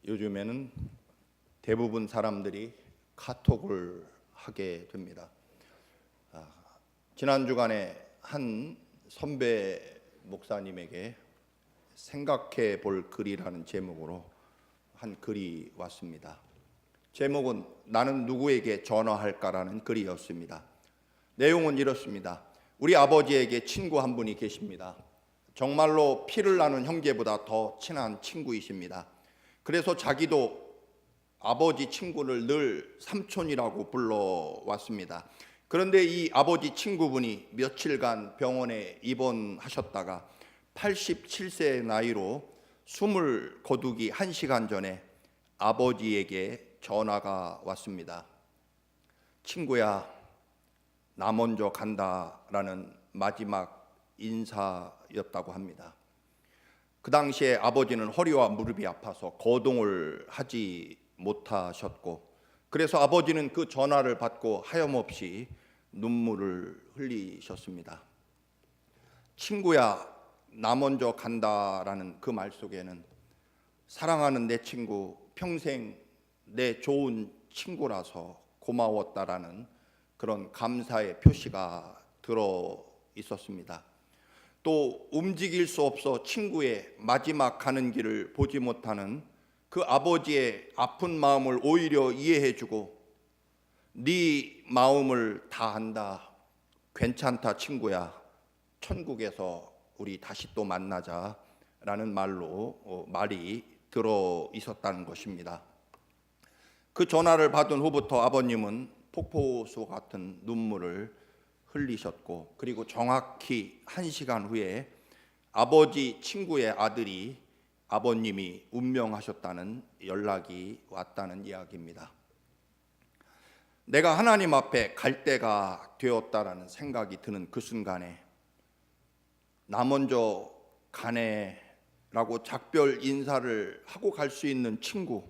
요즘에는 대부분 사람들이 카톡을 하게 됩니다. 지난 주간에 한 선배 목사님에게 생각해 볼 글이라는 제목으로 한 글이 왔습니다. 제목은 나는 누구에게 전화할까라는 글이었습니다. 내용은 이렇습니다. 우리 아버지에게 친구 한 분이 계십니다. 정말로 피를 나눈 형제보다 더 친한 친구이십니다. 그래서 자기도 아버지 친구를 늘 삼촌이라고 불러왔습니다. 그런데 이 아버지 친구분이 며칠간 병원에 입원하셨다가 87세의 나이로 숨을 거두기 1시간 전에 아버지에게 전화가 왔습니다. 친구야, 나 먼저 간다라는 마지막 인사였다고 합니다. 그 당시에 아버지는 허리와 무릎이 아파서 거동을 하지 못하셨고, 그래서 아버지는 그 전화를 받고 하염없이 눈물을 흘리셨습니다. 친구야, 나 먼저 간다라는 그 말 속에는 사랑하는 내 친구, 평생 내 좋은 친구라서 고마웠다라는 그런 감사의 표시가 들어 있었습니다. 또 움직일 수 없어 친구의 마지막 가는 길을 보지 못하는 그 아버지의 아픈 마음을 오히려 이해해주고 네 마음을 다 안다, 괜찮다 친구야, 천국에서 우리 다시 또 만나자라는 말이 들어 있었다는 것입니다. 그 전화를 받은 후부터 아버님은 폭포수 같은 눈물을 흘리셨고, 그리고 정확히 1시간 후에 아버지 친구의 아들이 아버님이 운명하셨다는 연락이 왔다는 이야기입니다. 내가 하나님 앞에 갈 때가 되었다라는 생각이 드는 그 순간에 나 먼저 가네라고 작별 인사를 하고 갈 수 있는 친구,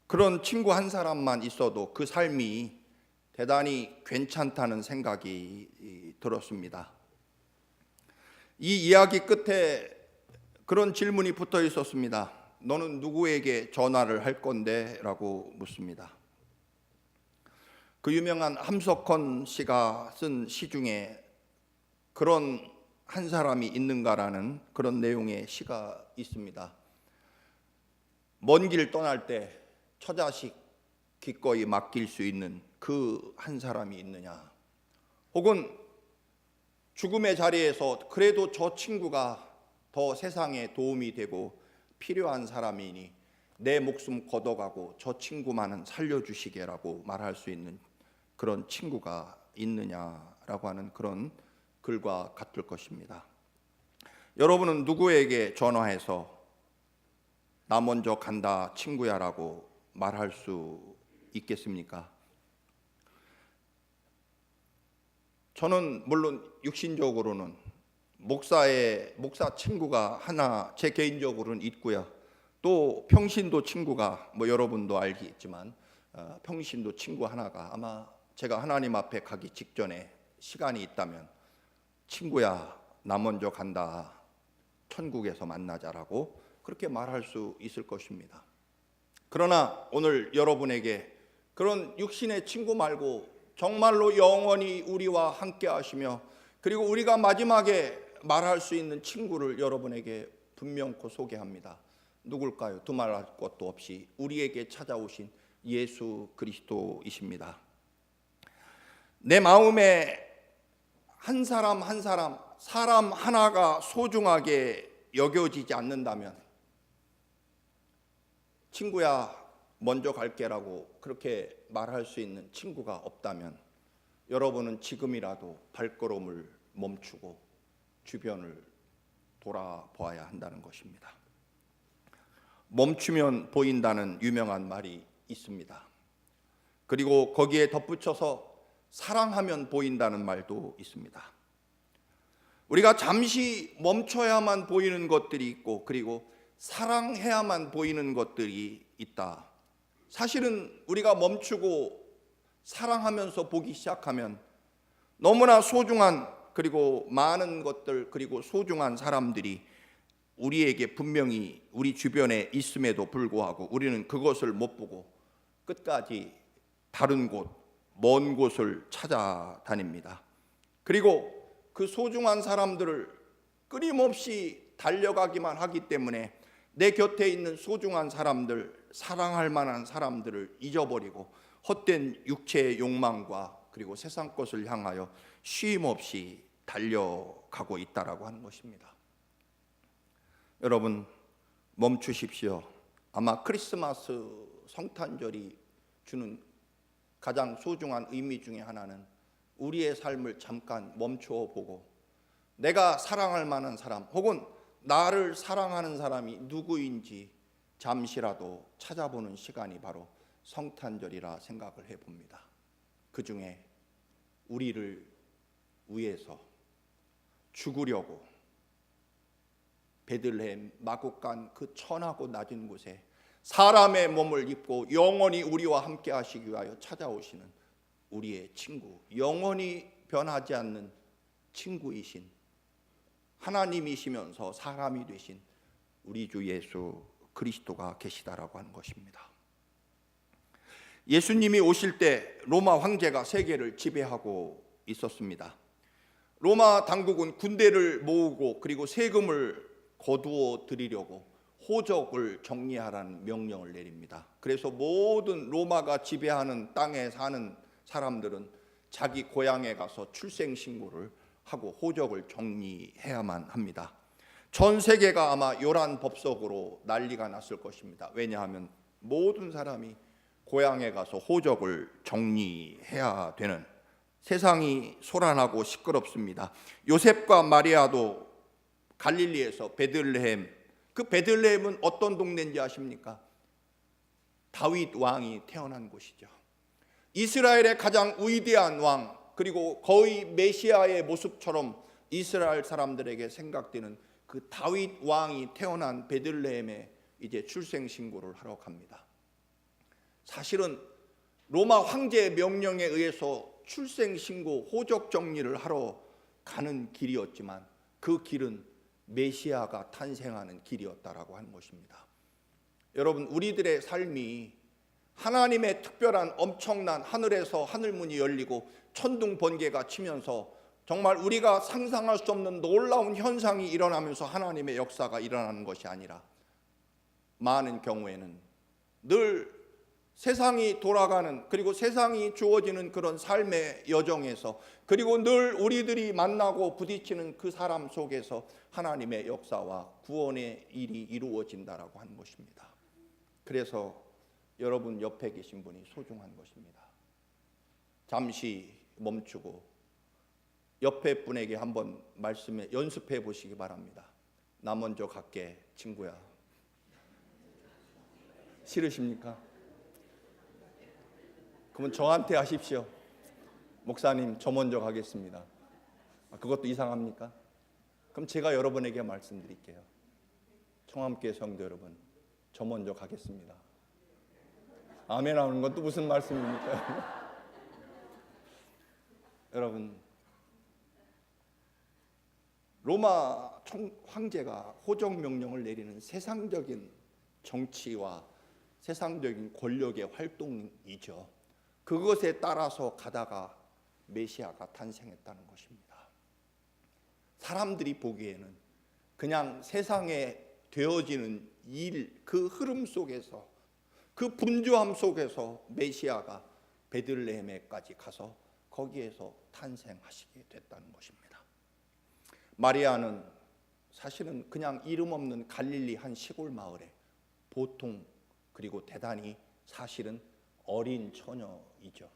그런 친구 한 사람만 있어도 그 삶이 대단히 괜찮다는 생각이 들었습니다. 이 이야기 끝에 그런 질문이 붙어 있었습니다. 너는 누구에게 전화를 할 건데? 라고 묻습니다. 그 유명한 함석헌 씨가 쓴 시 중에 그런 한 사람이 있는가라는 그런 내용의 시가 있습니다. 먼 길 떠날 때 처자식 기꺼이 맡길 수 있는 그 한 사람이 있느냐, 혹은 죽음의 자리에서 그래도 저 친구가 더 세상에 도움이 되고 필요한 사람이니 내 목숨 걷어가고 저 친구만은 살려주시게라고 말할 수 있는 그런 친구가 있느냐라고 하는 그런 글과 같을 것입니다. 여러분은 누구에게 전화해서 나 먼저 간다 친구야라고 말할 수 있겠습니까? 저는 물론 육신적으로는 목사 친구가 하나 제 개인적으로는 있고요. 또 평신도 친구가 여러분도 알겠지만 평신도 친구 하나가 아마 제가 하나님 앞에 가기 직전에 시간이 있다면 친구야, 나 먼저 간다, 천국에서 만나자라고 그렇게 말할 수 있을 것입니다. 그러나 오늘 여러분에게 그런 육신의 친구 말고 정말로 영원히 우리와 함께 하시며 그리고 우리가 마지막에 말할 수 있는 친구를 여러분에게 분명코 소개합니다. 누굴까요? 두말할 것도 없이 우리에게 찾아오신 예수 그리스도이십니다. 내 마음에 한 사람 한 사람 하나가 소중하게 여겨지지 않는다면, 친구야 먼저 갈게라고 그렇게 말할 수 있는 친구가 없다면 여러분은 지금이라도 발걸음을 멈추고 주변을 돌아보아야 한다는 것입니다. 멈추면 보인다는 유명한 말이 있습니다. 그리고 거기에 덧붙여서 사랑하면 보인다는 말도 있습니다. 우리가 잠시 멈춰야만 보이는 것들이 있고 그리고 사랑해야만 보이는 것들이 있다. 사실은 우리가 멈추고 사랑하면서 보기 시작하면 너무나 소중한 그리고 많은 것들 그리고 소중한 사람들이 우리에게 분명히 우리 주변에 있음에도 불구하고 우리는 그것을 못 보고 끝까지 다른 곳, 먼 곳을 찾아다닙니다. 그리고 그 소중한 사람들을 끊임없이 달려가기만 하기 때문에 내 곁에 있는 소중한 사람들, 사랑할 만한 사람들을 잊어버리고 헛된 육체의 욕망과 그리고 세상 것을 향하여 쉼없이 달려가고 있다라고 하는 것입니다. 여러분, 멈추십시오. 아마 크리스마스 성탄절이 주는 가장 소중한 의미 중에 하나는 우리의 삶을 잠깐 멈추어 보고 내가 사랑할 만한 사람 혹은 나를 사랑하는 사람이 누구인지 잠시라도 찾아보는 시간이 바로 성탄절이라 생각을 해봅니다. 그 중에 우리를 위해서 죽으려고 베들레헴 마구간 그 천하고 낮은 곳에 사람의 몸을 입고 영원히 우리와 함께 하시기 위하여 찾아오시는 우리의 친구, 영원히 변하지 않는 친구이신 하나님이시면서 사람이 되신 우리 주 예수 그리스도가 계시다라고 하는 것입니다. 예수님이 오실 때 로마 황제가 세계를 지배하고 있었습니다. 로마 당국은 군대를 모으고 그리고 세금을 거두어 드리려고 호적을 정리하라는 명령을 내립니다. 그래서 모든 로마가 지배하는 땅에 사는 사람들은 자기 고향에 가서 출생신고를 하고 호적을 정리해야만 합니다. 전 세계가 아마 요란 법석으로 난리가 났을 것입니다. 왜냐하면 모든 사람이 고향에 가서 호적을 정리해야 되는 세상이 소란하고 시끄럽습니다. 요셉과 마리아도 갈릴리에서 베들레헴, 그 베들레헴은 어떤 동네인지 아십니까? 다윗 왕이 태어난 곳이죠. 이스라엘의 가장 위대한 왕, 그리고 거의 메시아의 모습처럼 이스라엘 사람들에게 생각되는 그 다윗 왕이 태어난 베들레헴에 이제 출생 신고를 하러 갑니다. 사실은 로마 황제의 명령에 의해서 출생 신고 호적 정리를 하러 가는 길이었지만 그 길은 메시아가 탄생하는 길이었다라고 하는 것입니다. 여러분, 우리들의 삶이 하나님의 특별한 엄청난 하늘에서 하늘문이 열리고 천둥 번개가 치면서 정말 우리가 상상할 수 없는 놀라운 현상이 일어나면서 하나님의 역사가 일어나는 것이 아니라 많은 경우에는 늘 세상이 돌아가는, 그리고 세상이 주어지는 그런 삶의 여정에서, 그리고 늘 우리들이 만나고 부딪히는 그 사람 속에서 하나님의 역사와 구원의 일이 이루어진다라고 하는 것입니다. 그래서 여러분 옆에 계신 분이 소중한 것입니다. 잠시 멈추고 옆에 분에게 한번 말씀에 연습해 보시기 바랍니다. 나 먼저 갈게, 친구야. 싫으십니까? 그러면 저한테 하십시오. 목사님, 저 먼저 가겠습니다. 그것도 이상합니까? 그럼 제가 여러분에게 말씀드릴게요. 청함교회 성도 여러분, 저 먼저 가겠습니다. 아멘 하는 건 또 무슨 말씀입니까? 여러분, 로마 황제가 호적 명령을 내리는 세상적인 정치와 세상적인 권력의 활동이죠. 그것에 따라서 가다가 메시아가 탄생했다는 것입니다. 사람들이 보기에는 그냥 세상에 되어지는 일, 그 흐름 속에서, 그 분주함 속에서 메시아가 베들레헴에까지 가서 거기에서 탄생하시게 됐다는 것입니다. 마리아는 사실은 그냥 이름 없는 갈릴리 한 시골 마을에 보통, 그리고 대단히 사실은 어린 처녀이죠.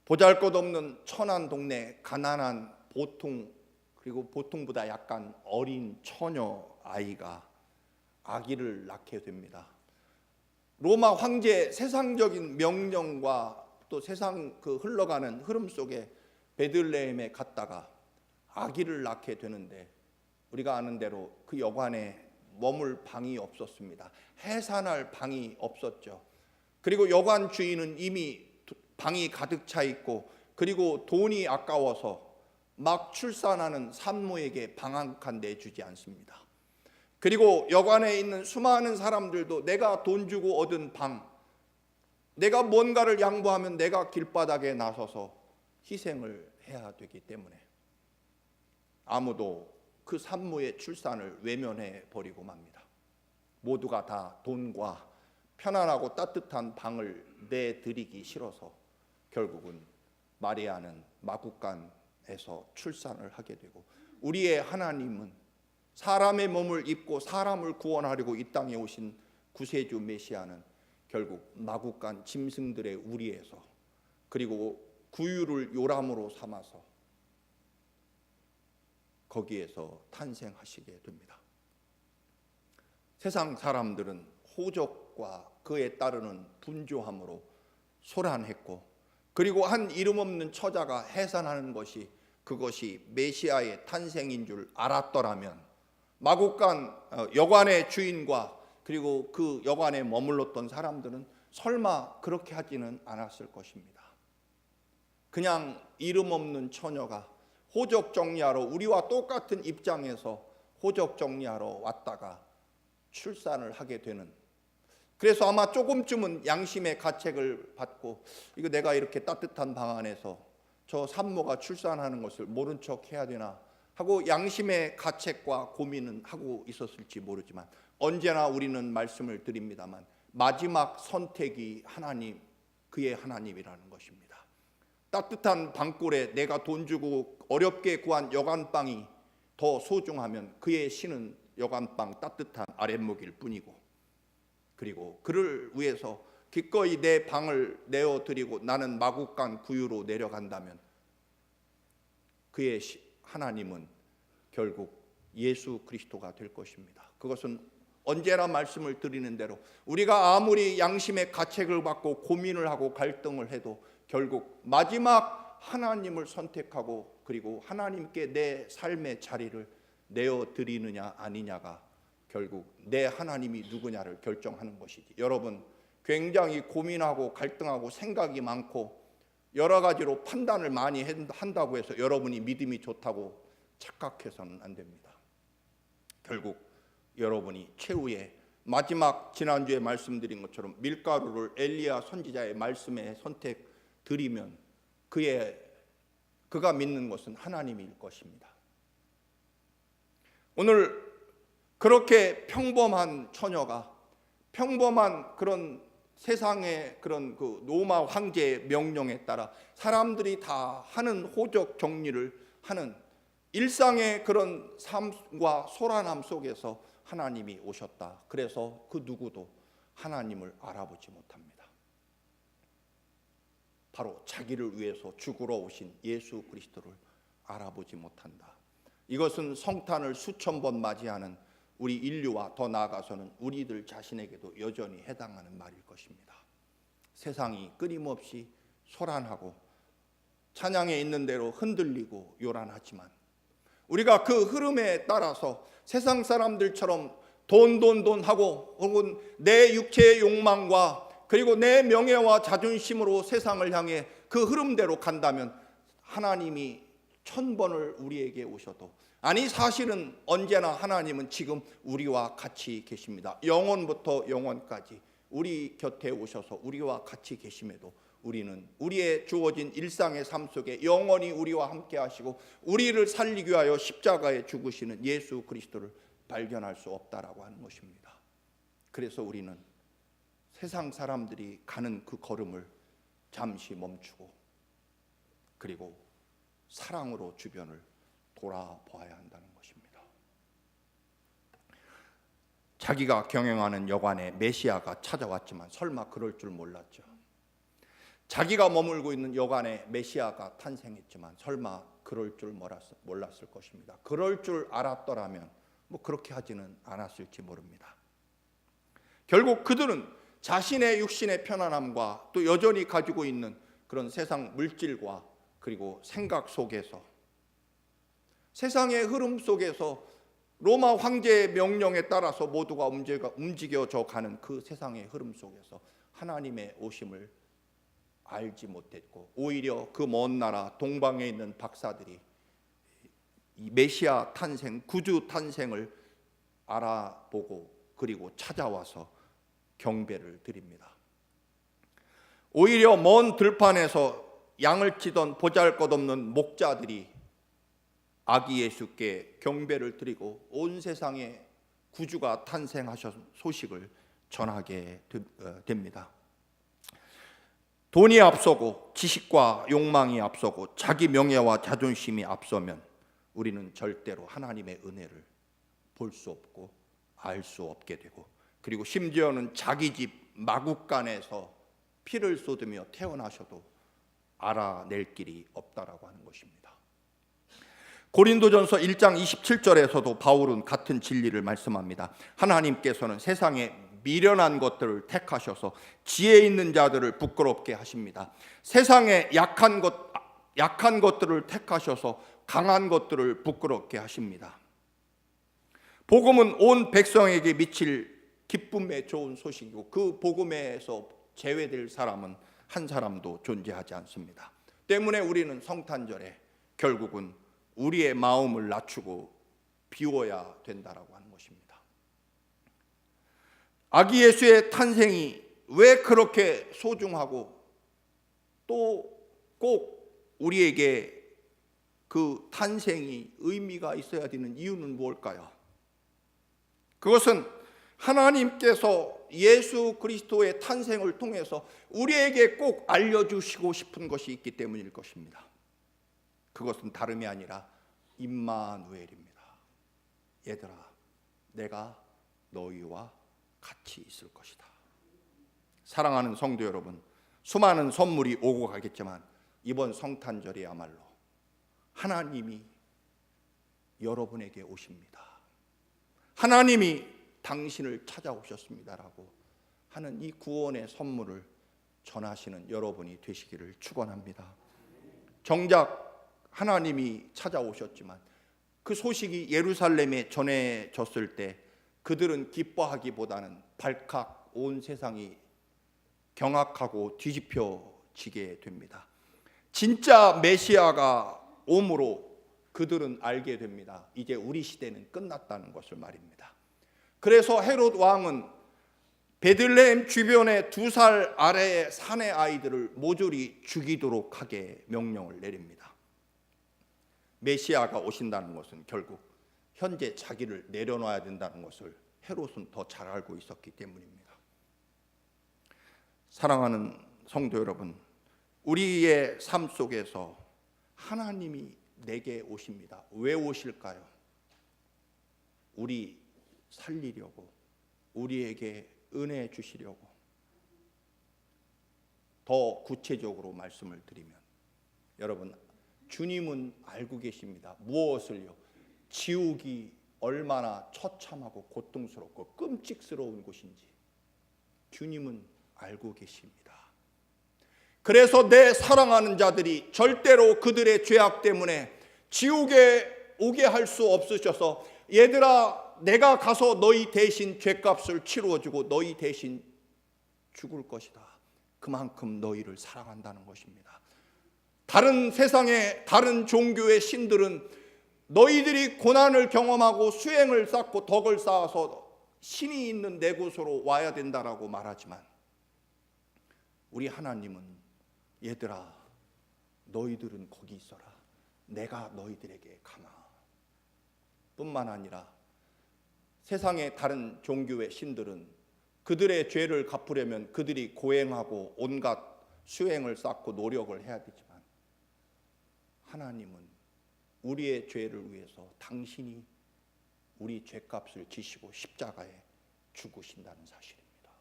보잘것없는 천한 동네 가난한 보통, 그리고 보통보다 약간 어린 처녀 아이가 아기를 낳게 됩니다. 로마 황제의 세상적인 명령과 또 세상 그 흘러가는 흐름 속에 베들레헴에 갔다가 아기를 낳게 되는데, 우리가 아는 대로 그 여관에 머물 방이 없었습니다. 해산할 방이 없었죠. 그리고 여관 주인은 이미 방이 가득 차 있고, 그리고 돈이 아까워서 막 출산하는 산모에게 방 한 칸 내주지 않습니다. 그리고 여관에 있는 수많은 사람들도 내가 돈 주고 얻은 방, 내가 뭔가를 양보하면 내가 길바닥에 나서서 희생을 해야 되기 때문에 아무도 그 산모의 출산을 외면해 버리고 맙니다. 모두가 다 돈과 편안하고 따뜻한 방을 내드리기 싫어서 결국은 마리아는 마구간에서 출산을 하게 되고, 우리의 하나님은 사람의 몸을 입고 사람을 구원하려고 이 땅에 오신 구세주 메시아는 결국 마구간 짐승들의 우리에서, 그리고 구유를 요람으로 삼아서 거기에서 탄생하시게 됩니다. 세상 사람들은 호적과 그에 따르는 분조함으로 소란했고, 그리고 한 이름 없는 처자가 해산하는 것이 그것이 메시아의 탄생인 줄 알았더라면 마구간 여관의 주인과 그리고 그 여관에 머물렀던 사람들은 설마 그렇게 하지는 않았을 것입니다. 그냥 이름 없는 처녀가 호적 정리하러, 우리와 똑같은 입장에서 호적 정리하러 왔다가 출산을 하게 되는, 그래서 아마 조금쯤은 양심의 가책을 받고, 이거 내가 이렇게 따뜻한 방 안에서 저 산모가 출산하는 것을 모른 척 해야 되나 하고 양심의 가책과 고민은 하고 있었을지 모르지만, 언제나 우리는 말씀을 드립니다만 마지막 선택이 하나님, 그의 하나님이라는 것입니다. 따뜻한 방골에 내가 돈 주고 어렵게 구한 여관방이 더 소중하면 그의 신은 여관방 따뜻한 아랫목일 뿐이고, 그리고 그를 위해서 기꺼이 내 방을 내어드리고 나는 마구간 구유로 내려간다면 그의 하나님은 결국 예수 그리스도가 될 것입니다. 그것은 언제나 말씀을 드리는 대로 우리가 아무리 양심의 가책을 받고 고민을 하고 갈등을 해도 결국 마지막 하나님을 선택하고 그리고 하나님께 내 삶의 자리를 내어드리느냐 아니냐가 결국 내 하나님이 누구냐를 결정하는 것이지. 여러분, 굉장히 고민하고 갈등하고 생각이 많고 여러 가지로 판단을 많이 한다고 해서 여러분이 믿음이 좋다고 착각해서는 안 됩니다. 결국 여러분이 최후의 마지막, 지난주에 말씀드린 것처럼 밀가루를 엘리야 선지자의 말씀에 선택드리면 그가 믿는 것은 하나님일 것입니다. 오늘 그렇게 평범한 처녀가 평범한 그런 세상의 그런 그 로마 황제의 명령에 따라 사람들이 다 하는 호적 정리를 하는 일상의 그런 삶과 소란함 속에서 하나님이 오셨다. 그래서 그 누구도 하나님을 알아보지 못합니다. 바로 자기를 위해서 죽으러 오신 예수 그리스도를 알아보지 못한다. 이것은 성탄을 수천 번 맞이하는 우리 인류와 더 나아가서는 우리들 자신에게도 여전히 해당하는 말일 것입니다. 세상이 끊임없이 소란하고 찬양에 있는 대로 흔들리고 요란하지만 우리가 그 흐름에 따라서 세상 사람들처럼 돈 하고 혹은 내 육체의 욕망과 그리고 내 명예와 자존심으로 세상을 향해 그 흐름대로 간다면 하나님이 1000번을 우리에게 오셔도, 아니 사실은 언제나 하나님은 지금 우리와 같이 계십니다. 영원부터 영원까지 우리 곁에 오셔서 우리와 같이 계심에도 우리는 우리의 주어진 일상의 삶 속에 영원히 우리와 함께 하시고 우리를 살리기 위하여 십자가에 죽으시는 예수 그리스도를 발견할 수 없다라고 하는 것입니다. 그래서 우리는 세상 사람들이 가는 그 걸음을 잠시 멈추고 그리고 사랑으로 주변을 돌아보아야 한다는 것입니다. 자기가 경영하는 여관에 메시아가 찾아왔지만 설마 그럴 줄 몰랐죠. 자기가 머물고 있는 여관에 메시아가 탄생했지만 설마 그럴 줄 몰랐을 것입니다. 그럴 줄 알았더라면 그렇게 하지는 않았을지 모릅니다. 결국 그들은 자신의 육신의 편안함과 또 여전히 가지고 있는 그런 세상 물질과 그리고 생각 속에서, 세상의 흐름 속에서 로마 황제의 명령에 따라서 모두가 움직여져 가는 그 세상의 흐름 속에서 하나님의 오심을 알지 못했고, 오히려 그 먼 나라 동방에 있는 박사들이 이 메시아 탄생, 구주 탄생을 알아보고 그리고 찾아와서 경배를 드립니다. 오히려 먼 들판에서 양을 치던 보잘것없는 목자들이 아기 예수께 경배를 드리고 온 세상에 구주가 탄생하신 소식을 전하게 됩니다. 돈이 앞서고 지식과 욕망이 앞서고 자기 명예와 자존심이 앞서면 우리는 절대로 하나님의 은혜를 볼 수 없고 알 수 없게 되고, 그리고 심지어는 자기 집 마구간에서 피를 쏟으며 태어나셔도 알아낼 길이 없다라고 하는 것입니다. 고린도전서 1장 27절에서도 바울은 같은 진리를 말씀합니다. 하나님께서는 세상에 미련한 것들을 택하셔서 지혜 있는 자들을 부끄럽게 하십니다. 세상에 약한 것들을 택하셔서 강한 것들을 부끄럽게 하십니다. 복음은 온 백성에게 미칠 기쁨의 좋은 소식이고 그 복음에서 제외될 사람은 한 사람도 존재하지 않습니다. 때문에 우리는 성탄절에 결국은 우리의 마음을 낮추고 비워야 된다라고 하는 것입니다. 아기 예수의 탄생이 왜 그렇게 소중하고 또 꼭 우리에게 그 탄생이 의미가 있어야 되는 이유는 무엇일까요? 그것은 하나님께서 예수 그리스도의 탄생을 통해서 우리에게 꼭 알려주시고 싶은 것이 있기 때문일 것입니다. 그것은 다름이 아니라 임마누엘입니다. 얘들아, 내가 너희와 같이 있을 것이다. 사랑하는 성도 여러분, 수많은 선물이 오고 가겠지만 이번 성탄절이야말로 하나님이 여러분에게 오십니다. 하나님이 당신을 찾아오셨습니다라고 하는 이 구원의 선물을 전하시는 여러분이 되시기를 축원합니다. 정작 하나님이 찾아오셨지만 그 소식이 예루살렘에 전해졌을 때 그들은 기뻐하기보다는 발칵 온 세상이 경악하고 뒤집혀지게 됩니다. 진짜 메시아가 옴으로 그들은 알게 됩니다. 이제 우리 시대는 끝났다는 것을 말입니다. 그래서 헤롯 왕은 베들레헴 주변의 2살 아래의 사내 아이들을 모조리 죽이도록 하게 명령을 내립니다. 메시아가 오신다는 것은 결국 현재 자기를 내려놔야 된다는 것을 헤롯은 더 잘 알고 있었기 때문입니다. 사랑하는 성도 여러분, 우리의 삶 속에서 하나님이 내게 오십니다. 왜 오실까요? 우리 살리려고, 우리에게 은혜 주시려고. 더 구체적으로 말씀을 드리면, 여러분, 주님은 알고 계십니다. 무엇을요? 지옥이 얼마나 처참하고 고통스럽고 끔찍스러운 곳인지 주님은 알고 계십니다. 그래서 내 사랑하는 자들이 절대로 그들의 죄악 때문에 지옥에 오게 할 수 없으셔서, 얘들아, 내가 가서 너희 대신 죄값을 치루어주고 너희 대신 죽을 것이다. 그만큼 너희를 사랑한다는 것입니다. 다른 세상의 다른 종교의 신들은 너희들이 고난을 경험하고 수행을 쌓고 덕을 쌓아서 신이 있는 내 곳으로 와야 된다라고 말하지만, 우리 하나님은 얘들아, 너희들은 거기 있어라. 내가 너희들에게 가마. 뿐만 아니라 세상의 다른 종교의 신들은 그들의 죄를 갚으려면 그들이 고행하고 온갖 수행을 쌓고 노력을 해야 되지만, 하나님은 우리의 죄를 위해서 당신이 우리 죄값을 지시고 십자가에 죽으신다는 사실입니다.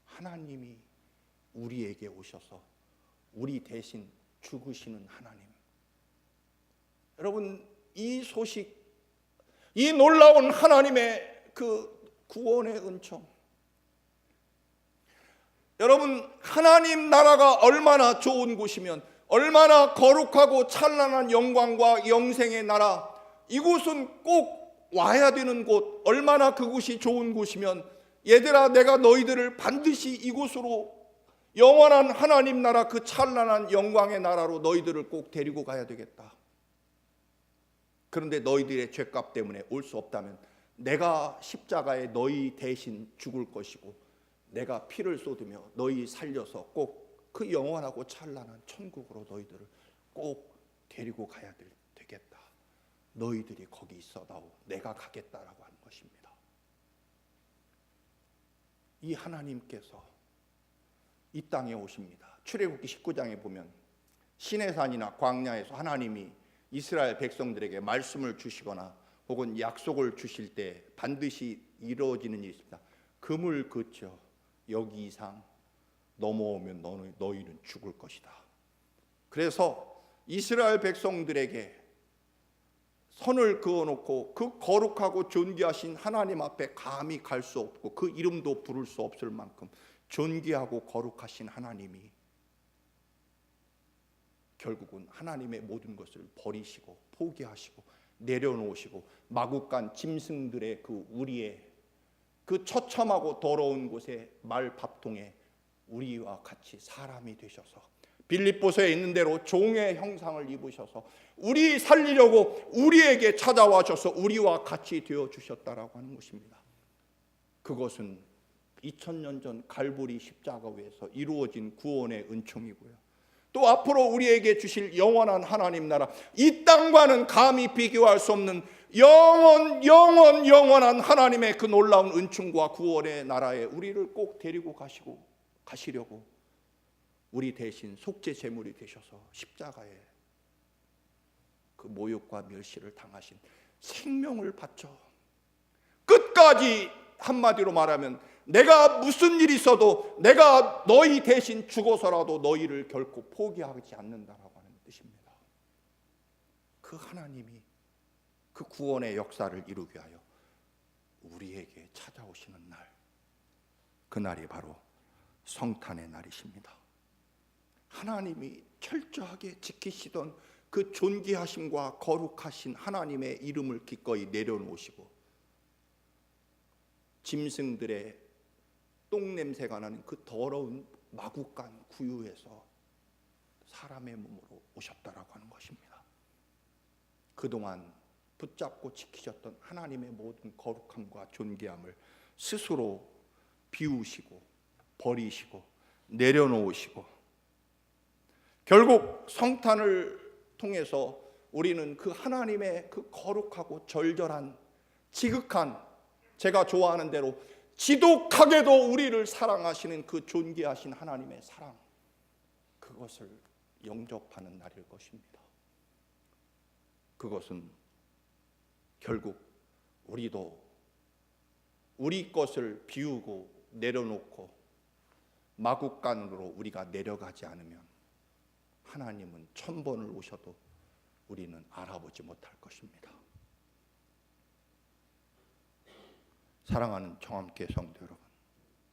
하나님이 우리에게 오셔서 우리 대신 죽으시는 하나님. 여러분, 이 소식, 이 놀라운 하나님의 그 구원의 은총, 여러분, 하나님 나라가 얼마나 좋은 곳이면, 얼마나 거룩하고 찬란한 영광과 영생의 나라, 이곳은 꼭 와야 되는 곳, 얼마나 그곳이 좋은 곳이면, 얘들아, 내가 너희들을 반드시 이곳으로, 영원한 하나님 나라, 그 찬란한 영광의 나라로 너희들을 꼭 데리고 가야 되겠다. 그런데 너희들의 죄값 때문에 올 수 없다면 내가 십자가에 너희 대신 죽을 것이고 내가 피를 쏟으며 너희 살려서 꼭 그 영원하고 찬란한 천국으로 너희들을 꼭 데리고 가야 되겠다. 너희들이 거기 있어다오. 내가 가겠다라고 하는 것입니다. 이 하나님께서 이 땅에 오십니다. 출애굽기 19장에 보면 시내산이나 광야에서 하나님이 이스라엘 백성들에게 말씀을 주시거나 혹은 약속을 주실 때 반드시 이루어지는 일이 있습니다. 금을 그쳐 여기 이상 넘어오면 너희는 죽을 것이다. 그래서 이스라엘 백성들에게 선을 그어놓고 그 거룩하고 존귀하신 하나님 앞에 감히 갈 수 없고 그 이름도 부를 수 없을 만큼 존귀하고 거룩하신 하나님이 결국은 하나님의 모든 것을 버리시고 포기하시고 내려놓으시고 마구간 짐승들의 그 우리의 그 처참하고 더러운 곳에 말밥통에 우리와 같이 사람이 되셔서 빌립보서에 있는 대로 종의 형상을 입으셔서 우리 살리려고 우리에게 찾아와셔서 우리와 같이 되어 주셨다라고 하는 것입니다. 그것은 2000년 전 갈보리 십자가 위에서 이루어진 구원의 은총이고요. 또 앞으로 우리에게 주실 영원한 하나님 나라, 이 땅과는 감히 비교할 수 없는 영원한 하나님의 그 놀라운 은총과 구원의 나라에 우리를 꼭 데리고 가시려고 우리 대신 속죄 제물이 되셔서 십자가에 그 모욕과 멸시를 당하신 생명을 바쳐 끝까지, 한마디로 말하면 내가 무슨 일이 있어도 내가 너희 대신 죽어서라도 너희를 결코 포기하지 않는다라고 하는 뜻입니다. 그 하나님이 그 구원의 역사를 이루기 위하여 우리에게 찾아오시는 날, 그날이 바로 성탄의 날이십니다. 하나님이 철저하게 지키시던 그 존귀하심과 거룩하신 하나님의 이름을 기꺼이 내려놓으시고 짐승들의 똥냄새가 나는 그 더러운 마구간 구유에서 사람의 몸으로 오셨다라고 하는 것입니다. 그동안 붙잡고 지키셨던 하나님의 모든 거룩함과 존귀함을 스스로 비우시고 버리시고 내려놓으시고 결국 성탄을 통해서 우리는 그 하나님의 그 거룩하고 절절한 지극한, 제가 좋아하는 대로 지독하게도 우리를 사랑하시는 그 존귀하신 하나님의 사랑, 그것을 영접하는 날일 것입니다. 그것은 결국 우리도 우리 것을 비우고 내려놓고 마구간으로 우리가 내려가지 않으면 하나님은 1000번을 오셔도 우리는 알아보지 못할 것입니다. 사랑하는 청함교회 성도 여러분,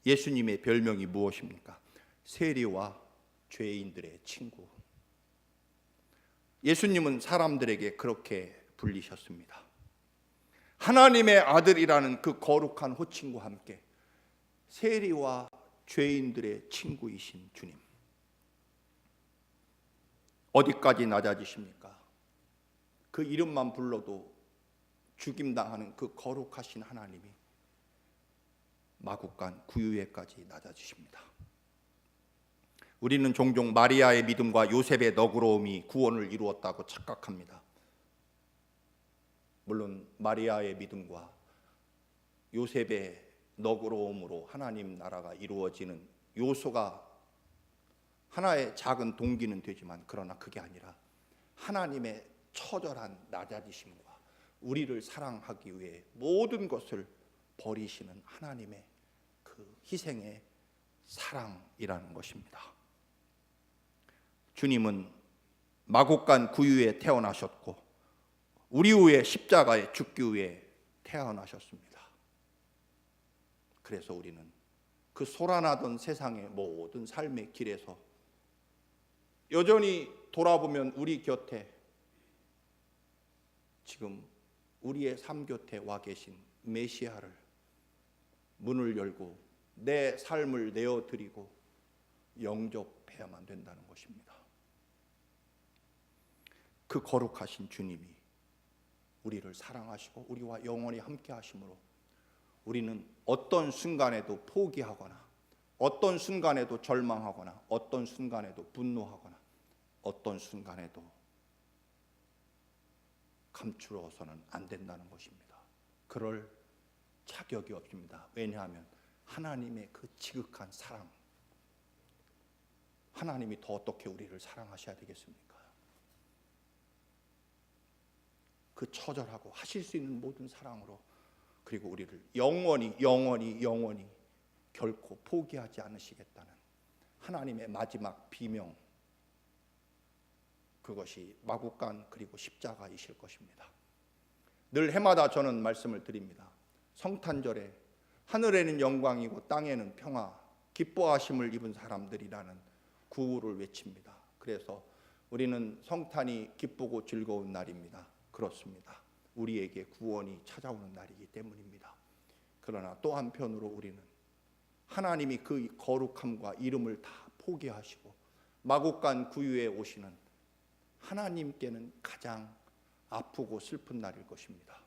예수님의 별명이 무엇입니까? 세리와 죄인들의 친구. 예수님은 사람들에게 그렇게 불리셨습니다. 하나님의 아들이라는 그 거룩한 호칭과 함께 세리와 죄인들의 친구이신 주님, 어디까지 낮아지십니까? 그 이름만 불러도 죽임당하는 그 거룩하신 하나님이 마구간 구유에까지 낮아지십니다. 우리는 종종 마리아의 믿음과 요셉의 너그러움이 구원을 이루었다고 착각합니다. 물론 마리아의 믿음과 요셉의 너그러움으로 하나님 나라가 이루어지는 요소가 하나의 작은 동기는 되지만, 그러나 그게 아니라 하나님의 처절한 낮아지심과 우리를 사랑하기 위해 모든 것을 버리시는 하나님의 그 희생의 사랑이라는 것입니다. 주님은 마구간 구유에 태어나셨고 우리 위에 십자가에 죽기 위해 태어나셨습니다. 그래서 우리는 그 소란하던 세상의 모든 삶의 길에서 여전히 돌아보면 우리 곁에 지금 우리의 삶 곁에 와 계신 메시아를 문을 열고 내 삶을 내어드리고 영접해야만 된다는 것입니다. 그 거룩하신 주님이 우리를 사랑하시고 우리와 영원히 함께 하심으로 우리는 어떤 순간에도 포기하거나 어떤 순간에도 절망하거나 어떤 순간에도 분노하거나 어떤 순간에도 감추어서는 안 된다는 것입니다. 그럴 자격이 없습니다. 왜냐하면 하나님의 그 지극한 사랑, 하나님이 더 어떻게 우리를 사랑하셔야 되겠습니까? 그 처절하고 하실 수 있는 모든 사랑으로, 그리고 우리를 영원히 결코 포기하지 않으시겠다는 하나님의 마지막 비명, 그것이 마구간 그리고 십자가이실 것입니다. 늘 해마다 저는 말씀을 드립니다. 성탄절에 하늘에는 영광이고 땅에는 평화, 기뻐하심을 입은 사람들이라는 구호를 외칩니다. 그래서 우리는 성탄이 기쁘고 즐거운 날입니다. 그렇습니다. 우리에게 구원이 찾아오는 날이기 때문입니다. 그러나 또 한편으로 우리는 하나님이 그 거룩함과 이름을 다 포기하시고 마구간 구유에 오시는 하나님께는 가장 아프고 슬픈 날일 것입니다.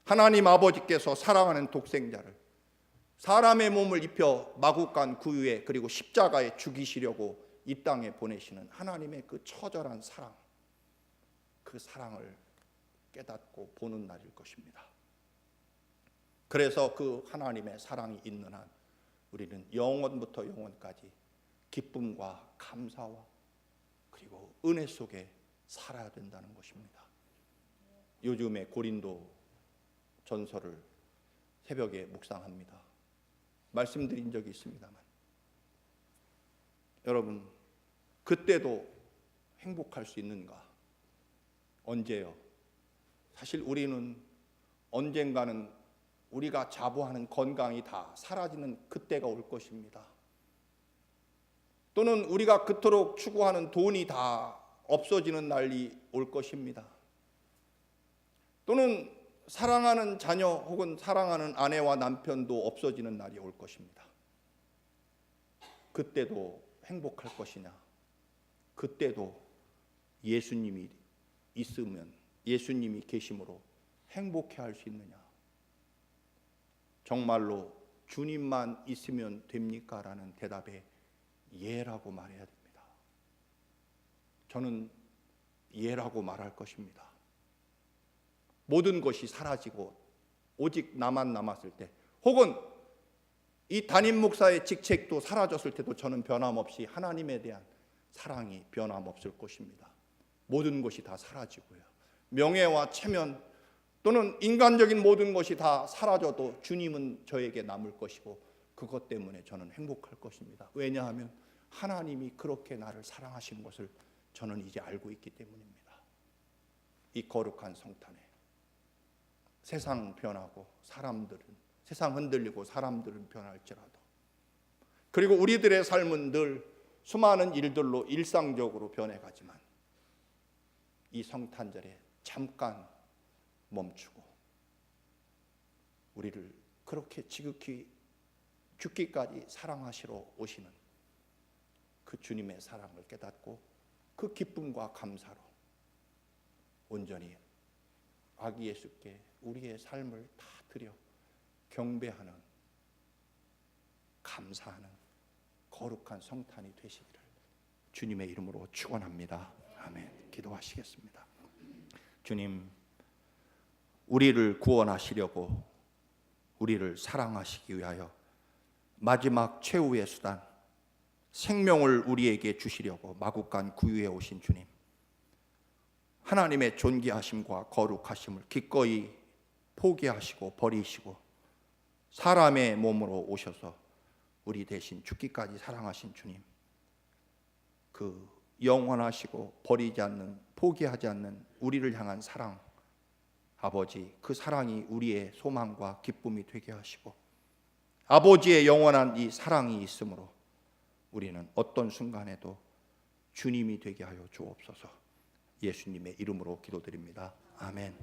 하나님 아버지께서 사랑하는 독생자를 사람의 몸을 입혀 마구간 구유에 그리고 십자가에 죽이시려고 이 땅에 보내시는 하나님의 그 처절한 사랑, 그 사랑을 깨닫고 보는 날일 것입니다. 그래서 그 하나님의 사랑이 있는 한 우리는 영원부터 영원까지 기쁨과 감사와 그리고 은혜 속에 살아야 된다는 것입니다. 요즘에 고린도 전서를 새벽에 묵상합니다. 말씀드린 적이 있습니다만, 여러분, 그때도 행복할 수 있는가? 언제요? 사실 우리는 언젠가는 우리가 자부하는 건강이 다 사라지는 그때가 올 것입니다. 또는 우리가 그토록 추구하는 돈이 다 없어지는 날이 올 것입니다. 또는 사랑하는 자녀 혹은 사랑하는 아내와 남편도 없어지는 날이 올 것입니다. 그때도 행복할 것이냐? 그때도 예수님이 있으면, 예수님이 계심으로 행복해할 수 있느냐? 정말로 주님만 있으면 됩니까? 라는 대답에 예라고 말해야 됩니다. 저는 예라고 말할 것입니다. 모든 것이 사라지고 오직 나만 남았을 때, 혹은 이 담임 목사의 직책도 사라졌을 때도 저는 변함없이 하나님에 대한 사랑이 변함없을 것입니다. 모든 것이 다 사라지고요, 명예와 체면 또는 인간적인 모든 것이 다 사라져도 주님은 저에게 남을 것이고, 그것 때문에 저는 행복할 것입니다. 왜냐하면 하나님이 그렇게 나를 사랑하신 것을 저는 이제 알고 있기 때문입니다. 이 거룩한 성탄에 세상 변하고 세상 흔들리고 사람들은 변할지라도, 그리고 우리들의 삶은 늘 수많은 일들로 일상적으로 변해가지만, 이 성탄절에 잠깐 멈추고 우리를 그렇게 지극히 죽기까지 사랑하시러 오시는 그 주님의 사랑을 깨닫고 그 기쁨과 감사로 온전히 아기 예수께 우리의 삶을 다 드려 경배하는, 감사하는 거룩한 성탄이 되시기를 주님의 이름으로 축원합니다. 아멘. 기도하시겠습니다. 주님, 우리를 구원하시려고, 우리를 사랑하시기 위하여 마지막 최후의 수단, 생명을 우리에게 주시려고 마구간 구유에 오신 주님, 하나님의 존귀하심과 거룩하심을 기꺼이 포기하시고 버리시고 사람의 몸으로 오셔서 우리 대신 죽기까지 사랑하신 주님, 그 영원하시고 버리지 않는, 포기하지 않는 우리를 향한 사랑, 아버지, 그 사랑이 우리의 소망과 기쁨이 되게 하시고, 아버지의 영원한 이 사랑이 있으므로 우리는 어떤 순간에도 주님이 되게 하여 주옵소서. 예수님의 이름으로 기도드립니다. 아멘.